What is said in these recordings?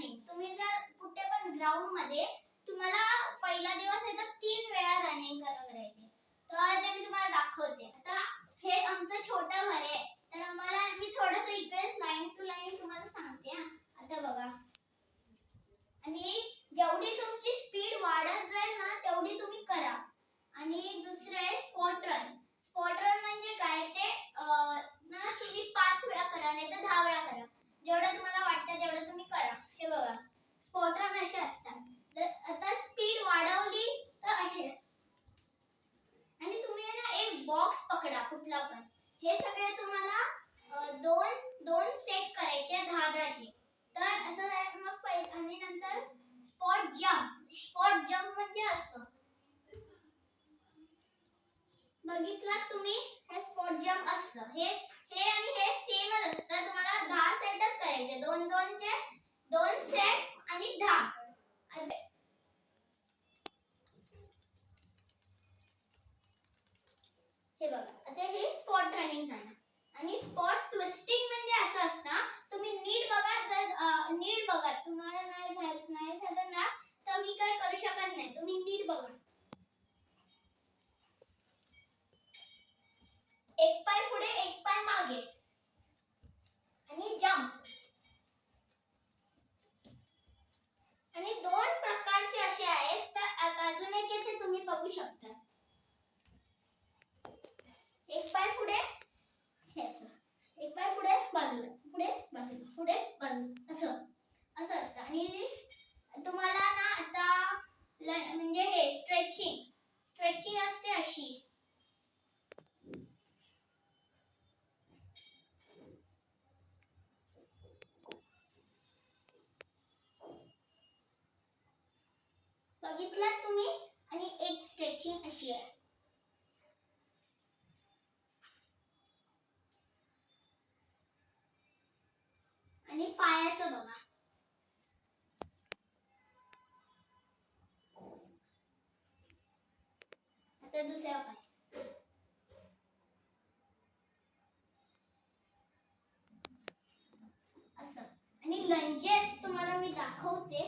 Running. तुम्ही जर कुठे पण ग्राउंड मध्ये तुम्हाला पहिला दिवस आहे तर 3 वेळा रनिंग करायची. तर ते मी तुम्हाला दाखवते. आता हे आमचं छोटं घर आहे, तर आम्हाला मी थोडंसं इकडेच लाईन टू लाईन तुम्हाला सांगते हा. आता बघा, आणि जेवढी तुमची स्पीड वाढत जाईल ना तेवढी तुम्ही करा. आणि दुसरं आहे स्पॉट रन. स्पॉट रन म्हणजे काय ते ना तुम्ही 5 वेळा करा नाही तर 10 वेळा करा. जेवढं तुम्हाला वाटतं तेवढं तुम्ही करा. हे बघा, स्पॉट रन असे असतात. तर आता स्पीड वाढवली तर असे. आणि तुम्ही ना एक बॉक्स पकडा कुठला पण. हे सगळे तुम्हाला दोन सेट करायचे 10-10 चे. तर असं मग पहिले आणि नंतर स्पॉट जंप. स्पॉट जंप म्हणजे असं बघितला तुम्ही, हे स्पॉट जंप असतं. हे आणि हे सेमच असतं. तुम्हाला 10 सेटच करायचे. 2-2 चे 2 सेट आणि 10. हे बघा, आता हे स्पॉट रनिंग झालं. आणि स्पॉट ट्विस्टिंग म्हणजे असं असतं, तुम्ही नीट बघा. जर नीट बघा, तुम्हाला नाही झालं ना तर मी काय करू शकत नाही. तुम्ही नीट बघा. एक पाय पुढे एक पाय मागे आणि जंप. आणि 2 प्रकारचे असे आहेत. तर अजून एक इथे तुम्ही बघू शकता. एक पाय पुढे, हे असं. एक पाय पुढे बाजूला, पुढे बाजूला, पुढे बाजूला, असं असतं. आणि तुम्हाला ना आता म्हणजे हे स्ट्रेचिंग असते अशी. बघितलात तुम्ही. आणि एक स्ट्रेचिंग अशी आहे. आणि पायाचं बघा. आता दुसरा पाय. असं. आणि लंजेस तुम्हाला मी दाखवते.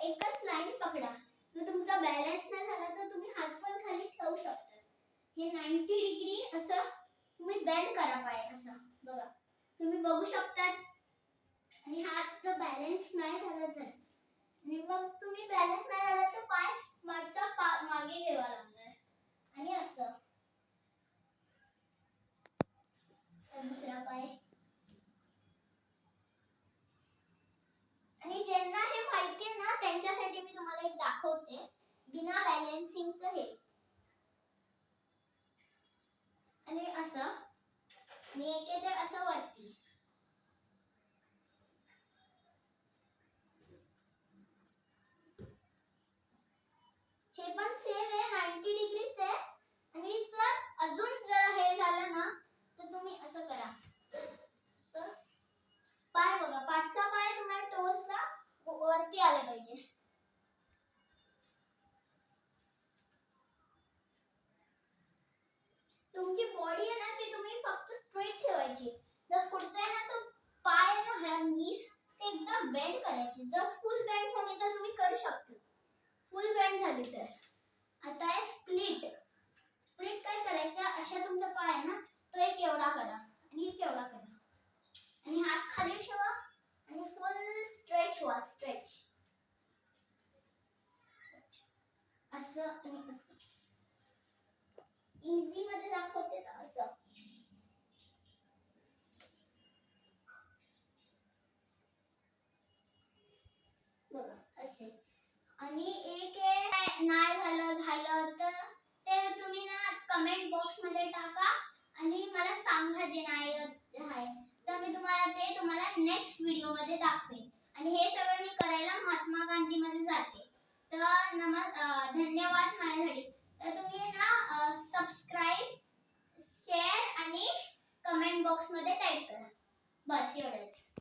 एकच लाईन पकडा. जर तुमचा बॅलन्स नाही झाला तर तुम्ही हात पण खाली ठेवू शकता. हे 90 डिग्री असं तुम्ही बेंड करा पाय असं. बघा, तुम्ही बघू शकता. आणि हात जर बॅलन्स नाही झाला तर, आणि मग तुम्ही बॅलन्स नाही झाला तर पाय मागे घ्यावा लागणार. आणि असं. दुसरा पाय. आणि ज्यांना हे माहिती आहे ना त्यांच्यासाठी मी तुम्हाला एक दाखवते बिना बॅलन्सिंगचं हे. आणि असं. आणि एक येते असं वरती. हे पण सेम आहे, 90 डिग्रीच आहे. आणि जर अजून जर हे झालं ना तर तुम्ही असं करा. पाय बघा, पाठचा पाय तुम्हाला टोचला वरती आला पाहिजे. तुमची बॉडी आहे ना ती तुम्ही फक्त स्ट्रेट ठेवायची. जर पुढचा आहे ना तो पाय आहे ना नीस ते एकदम बेंड करायचे. जर फुल बेंड झाले तर तुम्ही करू शकता. फुल बेंड झाली तर आता आहे स्प्लिट. स्प्लिट काय करायचं, अशा तुमचा पाय आहे ना तो एक एवढा करा आणि एक एवढा करा. आणि हात खाली ठेवा आणि फुल स्ट्रेच व्हा. स्ट्रेच असं आणि असं. इझी मध्ये दाखवते तर असं. बघा असे. आणि एक नाही झालं तर ते तुम्ही ना कमेंट बॉक्स मध्ये टाका आणि मला सांगा जे नाही आहे. तर मी तुम्हाला नेक्स्ट व्हिडिओ मध्ये दाखवेन. आणि हे सगळं मी करायला महात्मा गांधी मध्ये जाते. तर धन्यवाद माझ्यासाठी. तर तुम्ही ना सबस्क्राईब, शेअर आणि कमेंट बॉक्स मध्ये टाईप करा. बस एवढंच.